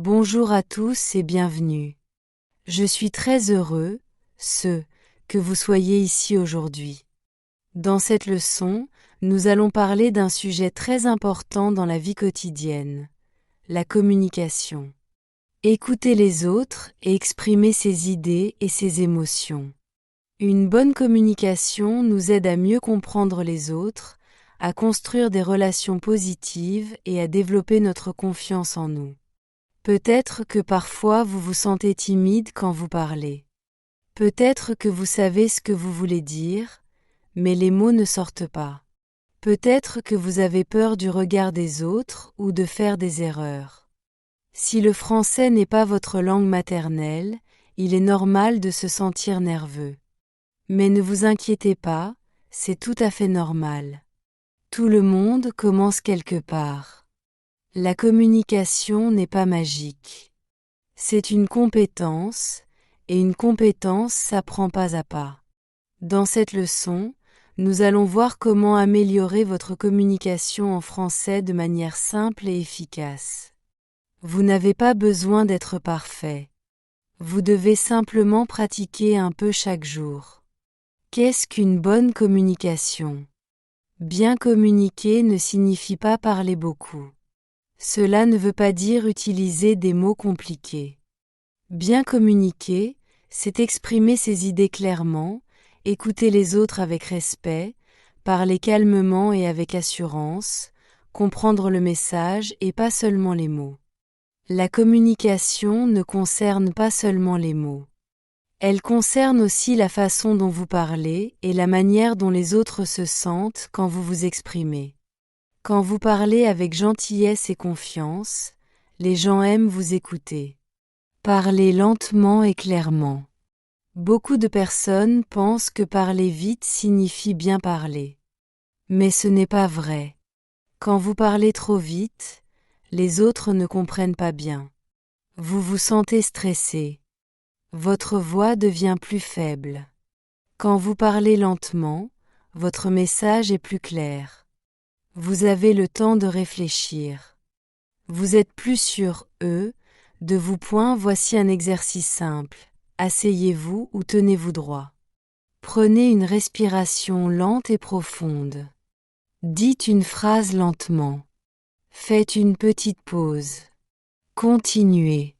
Bonjour à tous et bienvenue. Je suis très heureux, que vous soyez ici aujourd'hui. Dans cette leçon, nous allons parler d'un sujet très important dans la vie quotidienne, la communication. Écouter les autres et exprimer ses idées et ses émotions. Une bonne communication nous aide à mieux comprendre les autres, à construire des relations positives et à développer notre confiance en nous. Peut-être que parfois vous vous sentez timide quand vous parlez. Peut-être que vous savez ce que vous voulez dire, mais les mots ne sortent pas. Peut-être que vous avez peur du regard des autres ou de faire des erreurs. Si le français n'est pas votre langue maternelle, il est normal de se sentir nerveux. Mais ne vous inquiétez pas, c'est tout à fait normal. Tout le monde commence quelque part. La communication n'est pas magique. C'est une compétence, et une compétence s'apprend pas à pas. Dans cette leçon, nous allons voir comment améliorer votre communication en français de manière simple et efficace. Vous n'avez pas besoin d'être parfait. Vous devez simplement pratiquer un peu chaque jour. Qu'est-ce qu'une bonne communication? Bien communiquer ne signifie pas parler beaucoup. Cela ne veut pas dire utiliser des mots compliqués. Bien communiquer, c'est exprimer ses idées clairement, écouter les autres avec respect, parler calmement et avec assurance, comprendre le message et pas seulement les mots. La communication ne concerne pas seulement les mots. Elle concerne aussi la façon dont vous parlez et la manière dont les autres se sentent quand vous vous exprimez. Quand vous parlez avec gentillesse et confiance, les gens aiment vous écouter. Parlez lentement et clairement. Beaucoup de personnes pensent que parler vite signifie bien parler. Mais ce n'est pas vrai. Quand vous parlez trop vite, les autres ne comprennent pas bien. Vous vous sentez stressé. Votre voix devient plus faible. Quand vous parlez lentement, votre message est plus clair. Vous avez le temps de réfléchir. Vous êtes plus sûr, de vous. Voici un exercice simple. Asseyez-vous ou tenez-vous droit. Prenez une respiration lente et profonde. Dites une phrase lentement. Faites une petite pause. Continuez.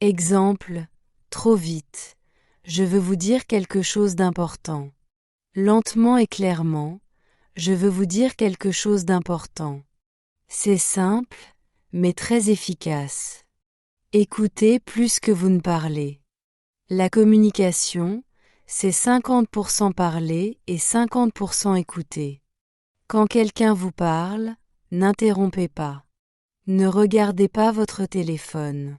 Exemple, trop vite. Je veux vous dire quelque chose d'important. Lentement et clairement, je veux vous dire quelque chose d'important. C'est simple, mais très efficace. Écoutez plus que vous ne parlez. La communication, c'est 50% parler et 50% écouter. Quand quelqu'un vous parle, n'interrompez pas. Ne regardez pas votre téléphone.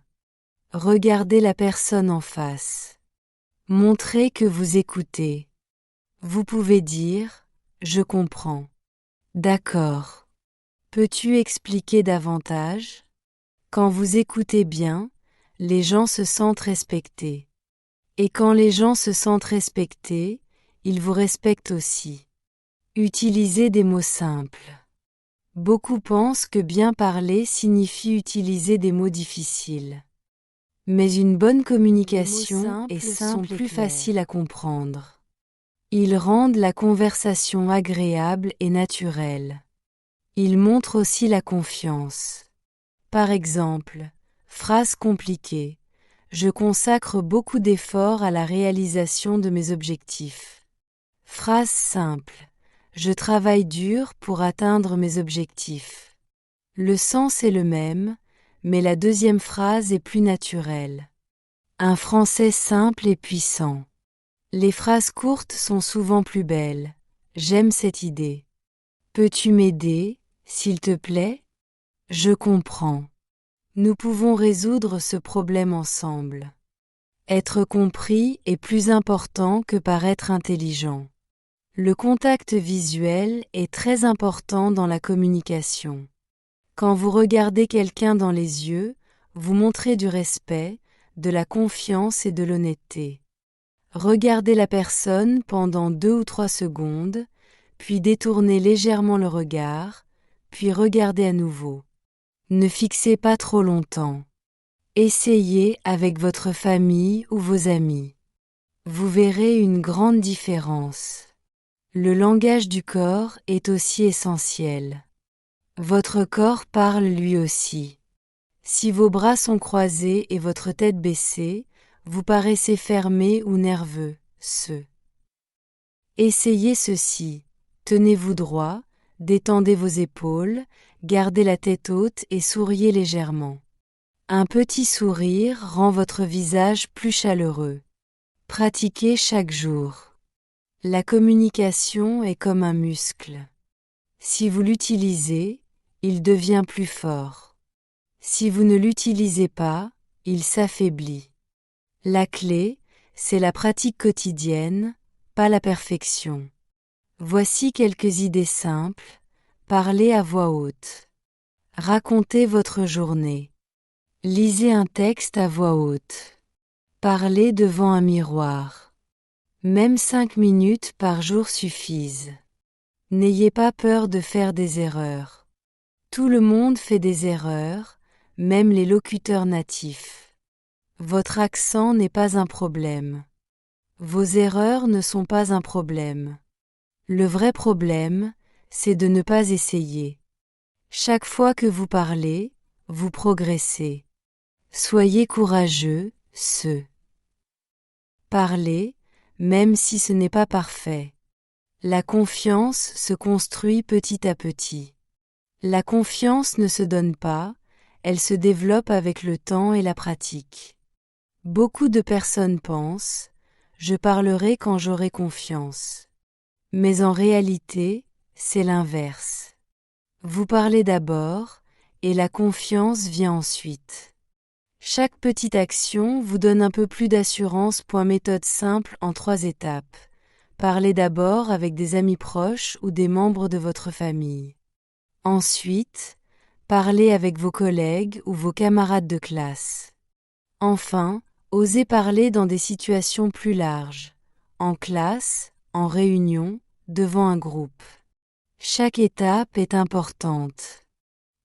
Regardez la personne en face. Montrez que vous écoutez. Vous pouvez dire « Je comprends ». D'accord. Peux-tu expliquer davantage? Quand vous écoutez bien, les gens se sentent respectés. Et quand les gens se sentent respectés, ils vous respectent aussi. Utilisez des mots simples. Beaucoup pensent que bien parler signifie utiliser des mots difficiles. Mais une bonne communication est simple et plus facile à comprendre. Ils rendent la conversation agréable et naturelle. Ils montrent aussi la confiance. Par exemple, phrase compliquée. Je consacre beaucoup d'efforts à la réalisation de mes objectifs. Phrase simple. Je travaille dur pour atteindre mes objectifs. Le sens est le même, mais la deuxième phrase est plus naturelle. Un français simple et puissant. Les phrases courtes sont souvent plus belles. J'aime cette idée. Peux-tu m'aider, s'il te plaît? Je comprends. Nous pouvons résoudre ce problème ensemble. Être compris est plus important que paraître intelligent. Le contact visuel est très important dans la communication. Quand vous regardez quelqu'un dans les yeux, vous montrez du respect, de la confiance et de l'honnêteté. Regardez la personne pendant 2 ou 3 secondes, puis détournez légèrement le regard, puis regardez à nouveau. Ne fixez pas trop longtemps. Essayez avec votre famille ou vos amis. Vous verrez une grande différence. Le langage du corps est aussi essentiel. Votre corps parle lui aussi. Si vos bras sont croisés et votre tête baissée, vous paraissez fermé ou nerveux. Essayez ceci. Tenez-vous droit, détendez vos épaules, gardez la tête haute et souriez légèrement. Un petit sourire rend votre visage plus chaleureux. Pratiquez chaque jour. La communication est comme un muscle. Si vous l'utilisez, il devient plus fort. Si vous ne l'utilisez pas, il s'affaiblit. La clé, c'est la pratique quotidienne, pas la perfection. Voici quelques idées simples. Parlez à voix haute. Racontez votre journée. Lisez un texte à voix haute. Parlez devant un miroir. Même 5 minutes par jour suffisent. N'ayez pas peur de faire des erreurs. Tout le monde fait des erreurs, même les locuteurs natifs. Votre accent n'est pas un problème. Vos erreurs ne sont pas un problème. Le vrai problème, c'est de ne pas essayer. Chaque fois que vous parlez, vous progressez. Soyez courageux, Parlez, même si ce n'est pas parfait. La confiance se construit petit à petit. La confiance ne se donne pas, elle se développe avec le temps et la pratique. Beaucoup de personnes pensent « je parlerai quand j'aurai confiance ». Mais en réalité, c'est l'inverse. Vous parlez d'abord, et la confiance vient ensuite. Chaque petite action vous donne un peu plus d'assurance. Méthode simple en 3 étapes. Parlez d'abord avec des amis proches ou des membres de votre famille. Ensuite, parlez avec vos collègues ou vos camarades de classe. Enfin, osez parler dans des situations plus larges, en classe, en réunion, devant un groupe. Chaque étape est importante.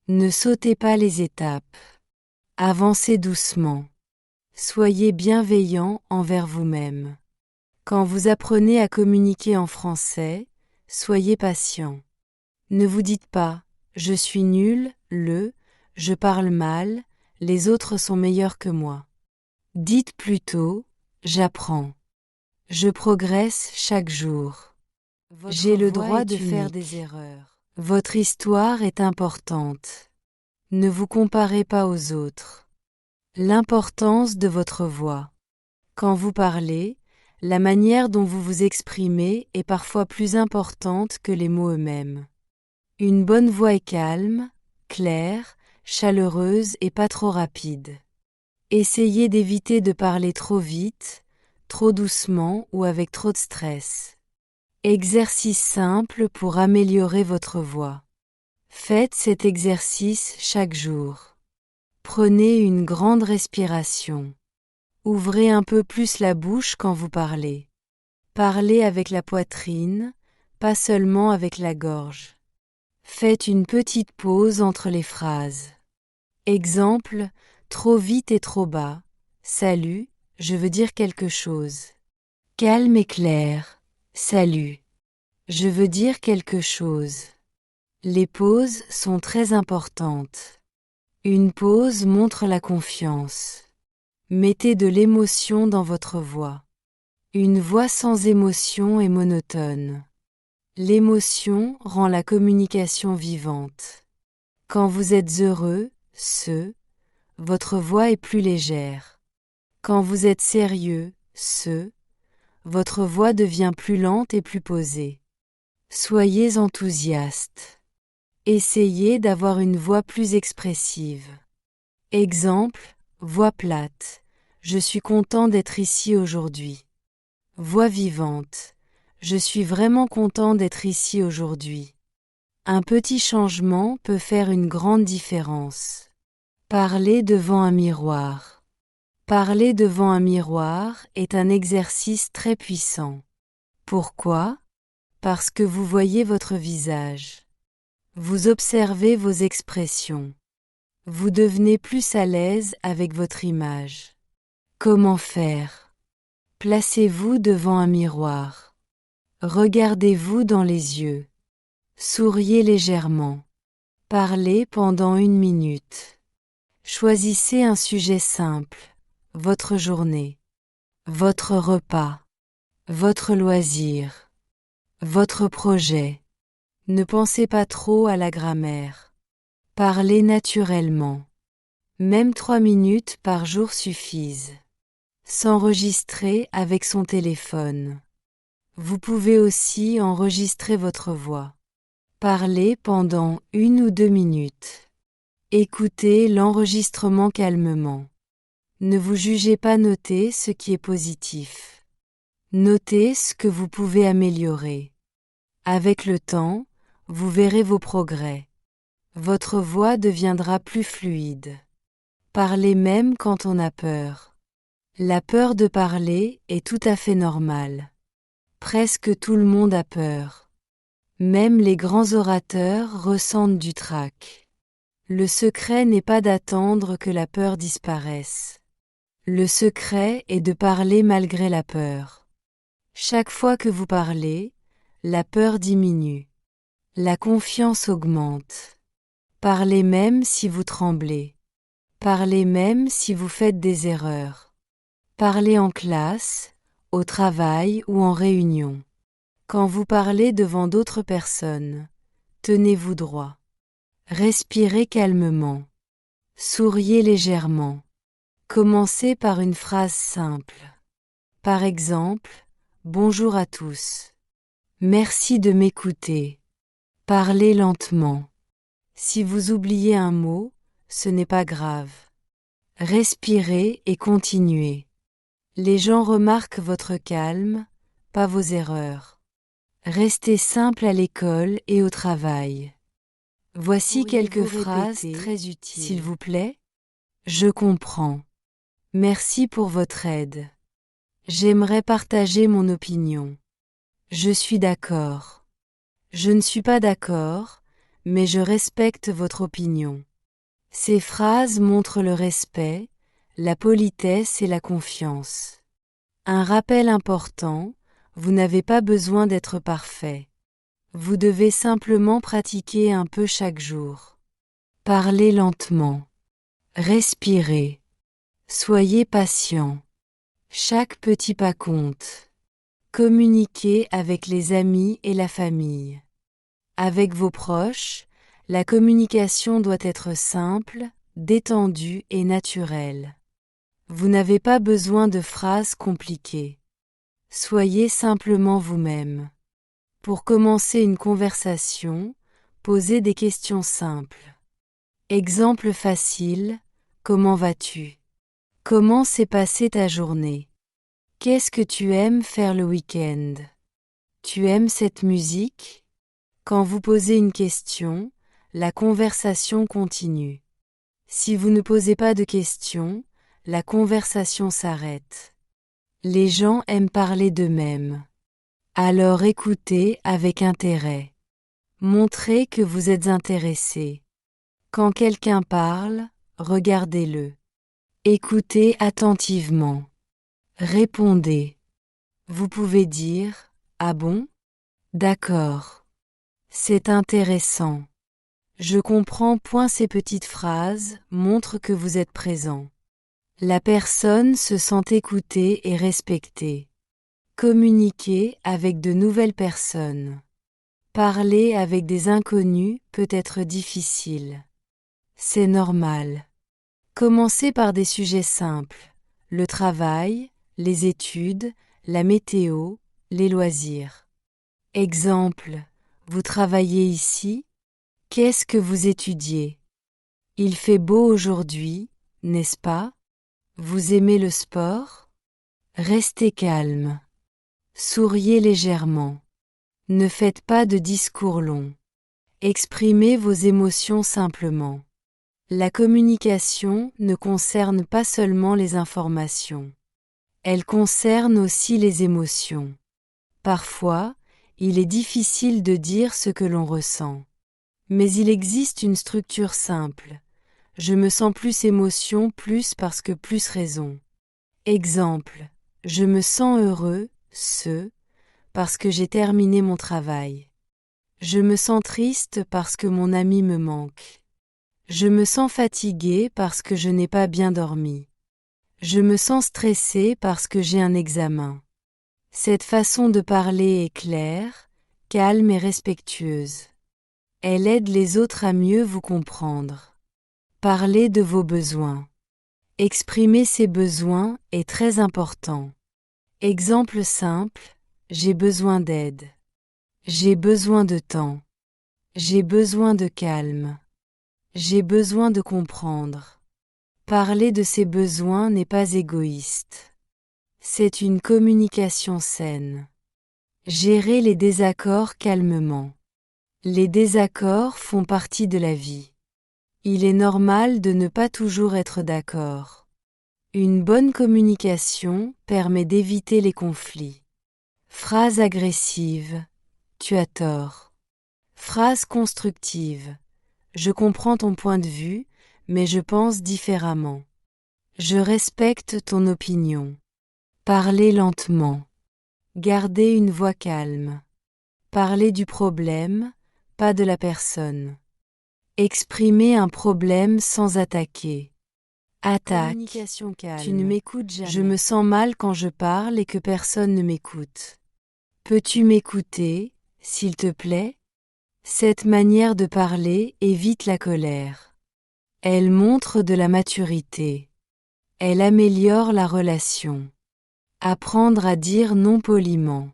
Ne sautez pas les étapes. Avancez doucement. Soyez bienveillant envers vous-même. Quand vous apprenez à communiquer en français, soyez patient. Ne vous dites pas « je suis nul »,« je parle mal »,« les autres sont meilleurs que moi ». Dites plutôt « j'apprends »,« je progresse chaque jour ». J'ai le droit de faire des erreurs. Votre histoire est importante. Ne vous comparez pas aux autres. L'importance de votre voix. Quand vous parlez, la manière dont vous vous exprimez est parfois plus importante que les mots eux-mêmes. Une bonne voix est calme, claire, chaleureuse et pas trop rapide. Essayez d'éviter de parler trop vite, trop doucement ou avec trop de stress. Exercice simple pour améliorer votre voix. Faites cet exercice chaque jour. Prenez une grande respiration. Ouvrez un peu plus la bouche quand vous parlez. Parlez avec la poitrine, pas seulement avec la gorge. Faites une petite pause entre les phrases. Exemple, trop vite et trop bas. Salut, je veux dire quelque chose. Calme et clair. Salut. Je veux dire quelque chose. Les pauses sont très importantes. Une pause montre la confiance. Mettez de l'émotion dans votre voix. Une voix sans émotion est monotone. L'émotion rend la communication vivante. Quand vous êtes heureux, votre voix est plus légère. Quand vous êtes sérieux, votre voix devient plus lente et plus posée. Soyez enthousiaste. Essayez d'avoir une voix plus expressive. Exemple, voix plate. Je suis content d'être ici aujourd'hui. Voix vivante. Je suis vraiment content d'être ici aujourd'hui. Un petit changement peut faire une grande différence. Parler devant un miroir. Parler devant un miroir est un exercice très puissant. Pourquoi? Parce que vous voyez votre visage. Vous observez vos expressions. Vous devenez plus à l'aise avec votre image. Comment faire? Placez-vous devant un miroir. Regardez-vous dans les yeux. Souriez légèrement. Parlez pendant 1 minute. Choisissez un sujet simple. Votre journée. Votre repas. Votre loisir. Votre projet. Ne pensez pas trop à la grammaire. Parlez naturellement. Même 3 minutes par jour suffisent. S'enregistrer avec son téléphone. Vous pouvez aussi enregistrer votre voix. Parlez pendant 1 ou 2 minutes. Écoutez l'enregistrement calmement. Ne vous jugez pas, notez ce qui est positif. Notez ce que vous pouvez améliorer. Avec le temps, vous verrez vos progrès. Votre voix deviendra plus fluide. Parlez même quand on a peur. La peur de parler est tout à fait normale. Presque tout le monde a peur. Même les grands orateurs ressentent du trac. Le secret n'est pas d'attendre que la peur disparaisse. Le secret est de parler malgré la peur. Chaque fois que vous parlez, la peur diminue. La confiance augmente. Parlez même si vous tremblez. Parlez même si vous faites des erreurs. Parlez en classe, au travail ou en réunion. Quand vous parlez devant d'autres personnes, tenez-vous droit. Respirez calmement. Souriez légèrement. Commencez par une phrase simple. Par exemple, bonjour à tous. Merci de m'écouter. Parlez lentement. Si vous oubliez un mot, ce n'est pas grave. Respirez et continuez. Les gens remarquent votre calme, pas vos erreurs. Restez simple à l'école et au travail. Voici quelques phrases très utiles. S'il vous plaît. Je comprends. Merci pour votre aide. J'aimerais partager mon opinion. Je suis d'accord. Je ne suis pas d'accord, mais je respecte votre opinion. Ces phrases montrent le respect, la politesse et la confiance. Un rappel important, vous n'avez pas besoin d'être parfait. Vous devez simplement pratiquer un peu chaque jour. Parlez lentement. Respirez. Soyez patient. Chaque petit pas compte. Communiquez avec les amis et la famille. Avec vos proches, la communication doit être simple, détendue et naturelle. Vous n'avez pas besoin de phrases compliquées. Soyez simplement vous-même. Pour commencer une conversation, posez des questions simples. Exemple facile, comment vas-tu? Comment s'est passée ta journée? Qu'est-ce que tu aimes faire le week-end? Tu aimes cette musique? Quand vous posez une question, la conversation continue. Si vous ne posez pas de questions, la conversation s'arrête. Les gens aiment parler d'eux-mêmes. Alors écoutez avec intérêt. Montrez que vous êtes intéressé. Quand quelqu'un parle, regardez-le. Écoutez attentivement. Répondez. Vous pouvez dire « Ah bon? D'accord. C'est intéressant. Je comprends. » Ces petites phrases montrent que vous êtes présent. La personne se sent écoutée et respectée. Communiquer avec de nouvelles personnes. Parler avec des inconnus peut être difficile. C'est normal. Commencez par des sujets simples. Le travail, les études, la météo, les loisirs. Exemple, vous travaillez ici? Qu'est-ce que vous étudiez? Il fait beau aujourd'hui, n'est-ce pas? Vous aimez le sport? Restez calme. Souriez légèrement. Ne faites pas de discours longs. Exprimez vos émotions simplement. La communication ne concerne pas seulement les informations. Elle concerne aussi les émotions. Parfois, il est difficile de dire ce que l'on ressent. Mais il existe une structure simple. je me sens plus émotion plus parce que plus raison. Exemple, je me sens heureux, parce que j'ai terminé mon travail. Je me sens triste parce que mon ami me manque. Je me sens fatigué parce que je n'ai pas bien dormi. Je me sens stressé parce que j'ai un examen. Cette façon de parler est claire, calme et respectueuse. Elle aide les autres à mieux vous comprendre. Parlez de vos besoins. Exprimer ses besoins est très important. Exemple simple, j'ai besoin d'aide. J'ai besoin de temps. J'ai besoin de calme. J'ai besoin de comprendre. Parler de ses besoins n'est pas égoïste. C'est une communication saine. Gérer les désaccords calmement. Les désaccords font partie de la vie. Il est normal de ne pas toujours être d'accord. Une bonne communication permet d'éviter les conflits. Phrase agressive, tu as tort. Phrase constructive, je comprends ton point de vue, mais je pense différemment. Je respecte ton opinion. Parlez lentement. Gardez une voix calme. Parlez du problème, pas de la personne. Exprimez un problème sans attaquer. Attaque. Communication calme. Tu ne m'écoutes jamais. Je me sens mal quand je parle et que personne ne m'écoute. Peux-tu m'écouter, s'il te plaît? Cette manière de parler évite la colère. Elle montre de la maturité. Elle améliore la relation. Apprendre à dire non poliment.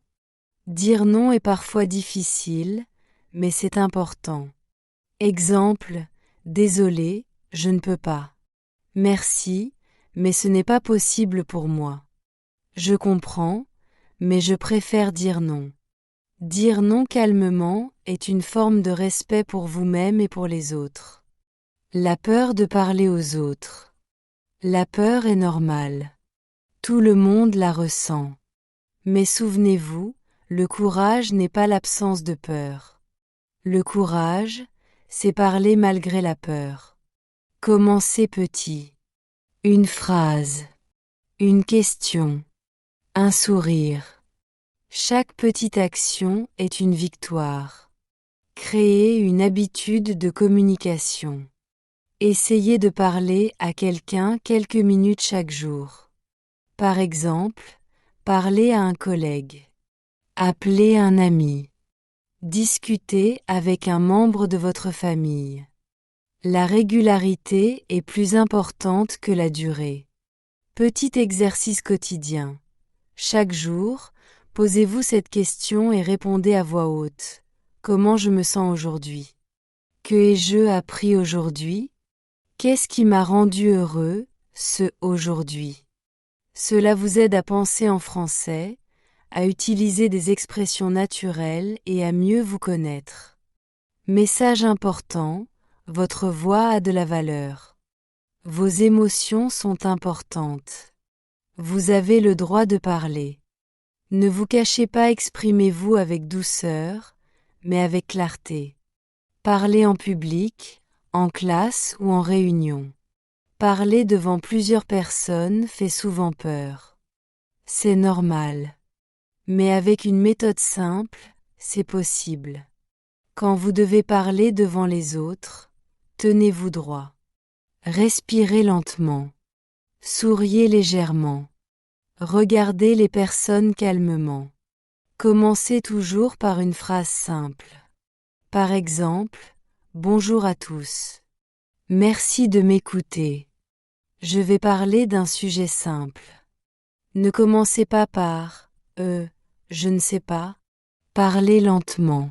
Dire non est parfois difficile, mais c'est important. Exemple, désolé, je ne peux pas. Merci, mais ce n'est pas possible pour moi. Je comprends, mais je préfère dire non. Dire non calmement est une forme de respect pour vous-même et pour les autres. La peur de parler aux autres. La peur est normale. Tout le monde la ressent. Mais souvenez-vous, le courage n'est pas l'absence de peur. Le courage, c'est parler malgré la peur. Commencez petit. Une phrase. Une question. Un sourire. Chaque petite action est une victoire. Créez une habitude de communication. Essayez de parler à quelqu'un quelques minutes chaque jour. Par exemple, parlez à un collègue. Appelez un ami. Discutez avec un membre de votre famille. La régularité est plus importante que la durée. Petit exercice quotidien. Chaque jour, posez-vous cette question et répondez à voix haute. Comment je me sens aujourd'hui? Que ai-je appris aujourd'hui? Qu'est-ce qui m'a rendu heureux, aujourd'hui? Cela vous aide à penser en français, à utiliser des expressions naturelles et à mieux vous connaître. Message important, votre voix a de la valeur. Vos émotions sont importantes. Vous avez le droit de parler. Ne vous cachez pas, exprimez-vous avec douceur, mais avec clarté. Parlez en public, en classe ou en réunion. Parler devant plusieurs personnes fait souvent peur. C'est normal. Mais avec une méthode simple, c'est possible. Quand vous devez parler devant les autres, tenez-vous droit. Respirez lentement. Souriez légèrement. Regardez les personnes calmement. Commencez toujours par une phrase simple. Par exemple, bonjour à tous. Merci de m'écouter. Je vais parler d'un sujet simple. Ne commencez pas par je ne sais pas. Parlez lentement.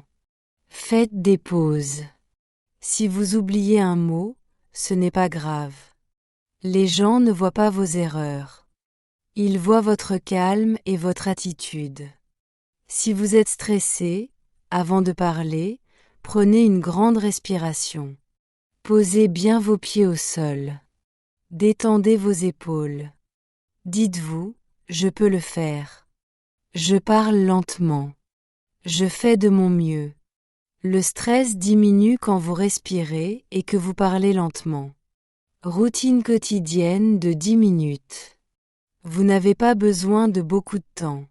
Faites des pauses. Si vous oubliez un mot, ce n'est pas grave. Les gens ne voient pas vos erreurs. Ils voient votre calme et votre attitude. Si vous êtes stressé, avant de parler, prenez une grande respiration. Posez bien vos pieds au sol. Détendez vos épaules. Dites-vous, je peux le faire. Je parle lentement. Je fais de mon mieux. Le stress diminue quand vous respirez et que vous parlez lentement. Routine quotidienne de 10 minutes. Vous n'avez pas besoin de beaucoup de temps.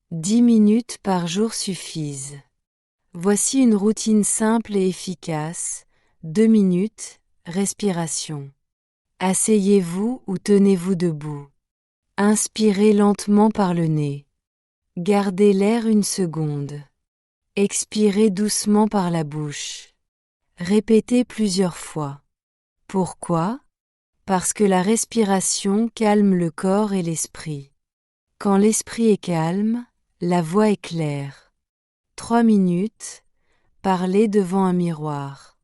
10 minutes par jour suffisent. Voici une routine simple et efficace. 2 minutes, respiration. Asseyez-vous ou tenez-vous debout. Inspirez lentement par le nez. Gardez l'air une seconde. Expirez doucement par la bouche. Répétez plusieurs fois. Pourquoi? Parce que la respiration calme le corps et l'esprit. Quand l'esprit est calme, la voix est claire. 3 minutes, parlez devant un miroir.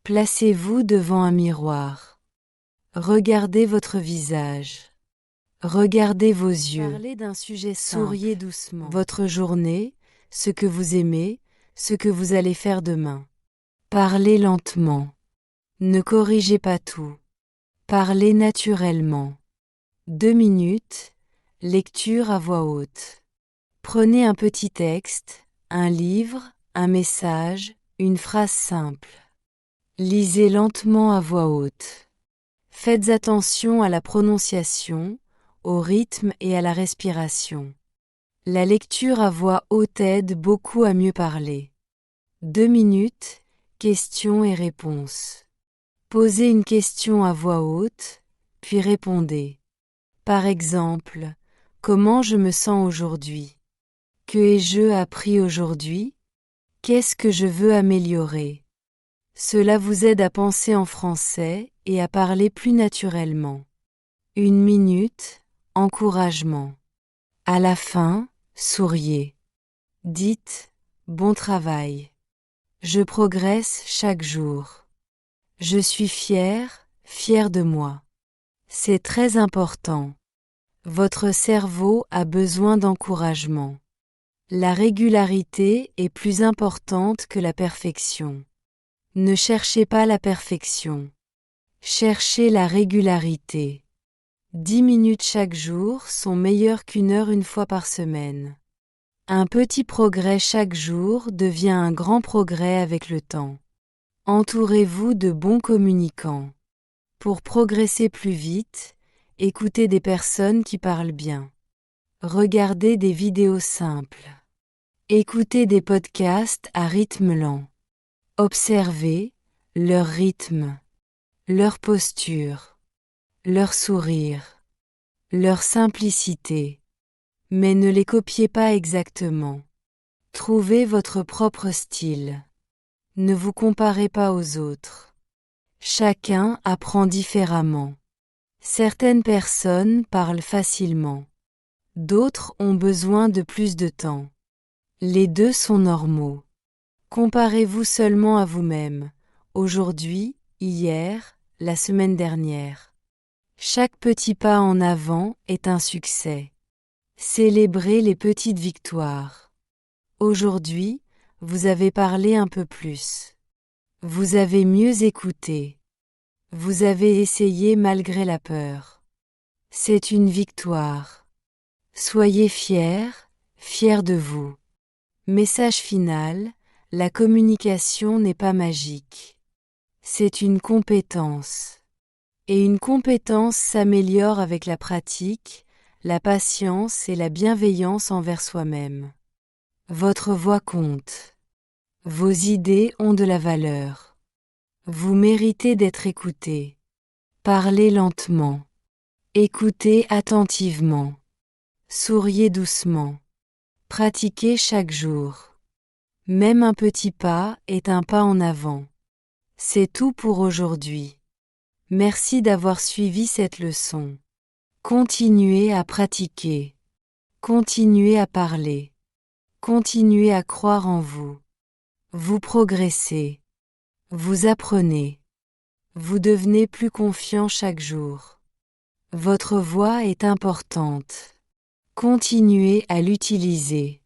Placez-vous devant un miroir. Regardez votre visage. Regardez vos yeux. Parlez d'un sujet simple. Souriez doucement. Votre journée, ce que vous aimez, ce que vous allez faire demain. Parlez lentement. Ne corrigez pas tout. Parlez naturellement. 2 minutes, lecture à voix haute. Prenez un petit texte, un livre, un message, une phrase simple. Lisez lentement à voix haute. Faites attention à la prononciation, au rythme et à la respiration. La lecture à voix haute aide beaucoup à mieux parler. 2 minutes, questions et réponses. Posez une question à voix haute, puis répondez. Par exemple, comment je me sens aujourd'hui? Que ai-je appris aujourd'hui? Qu'est-ce que je veux améliorer? Cela vous aide à penser en français et à parler plus naturellement. 1 minute, encouragement. À la fin, souriez. Dites « Bon travail ». Je progresse chaque jour. Je suis fier de moi. C'est très important. Votre cerveau a besoin d'encouragement. La régularité est plus importante que la perfection. Ne cherchez pas la perfection. Cherchez la régularité. 10 minutes chaque jour sont meilleures qu'1 heure une fois par semaine. Un petit progrès chaque jour devient un grand progrès avec le temps. Entourez-vous de bons communicants. Pour progresser plus vite, écoutez des personnes qui parlent bien. Regardez des vidéos simples. Écoutez des podcasts à rythme lent. Observez leur rythme, leur posture, leur sourire, leur simplicité. Mais ne les copiez pas exactement. Trouvez votre propre style. Ne vous comparez pas aux autres. Chacun apprend différemment. Certaines personnes parlent facilement. D'autres ont besoin de plus de temps. Les deux sont normaux. Comparez-vous seulement à vous-même, aujourd'hui, hier, la semaine dernière. Chaque petit pas en avant est un succès. Célébrez les petites victoires. Aujourd'hui, vous avez parlé un peu plus. Vous avez mieux écouté. Vous avez essayé malgré la peur. C'est une victoire. Soyez fiers de vous. Message final, la communication n'est pas magique. C'est une compétence. Et une compétence s'améliore avec la pratique, la patience et la bienveillance envers soi-même. Votre voix compte. Vos idées ont de la valeur. Vous méritez d'être écouté. Parlez lentement. Écoutez attentivement. Souriez doucement. Pratiquez chaque jour. Même un petit pas est un pas en avant. C'est tout pour aujourd'hui. Merci d'avoir suivi cette leçon. Continuez à pratiquer. Continuez à parler. Continuez à croire en vous. Vous progressez. Vous apprenez. Vous devenez plus confiant chaque jour. Votre voix est importante. Continuez à l'utiliser.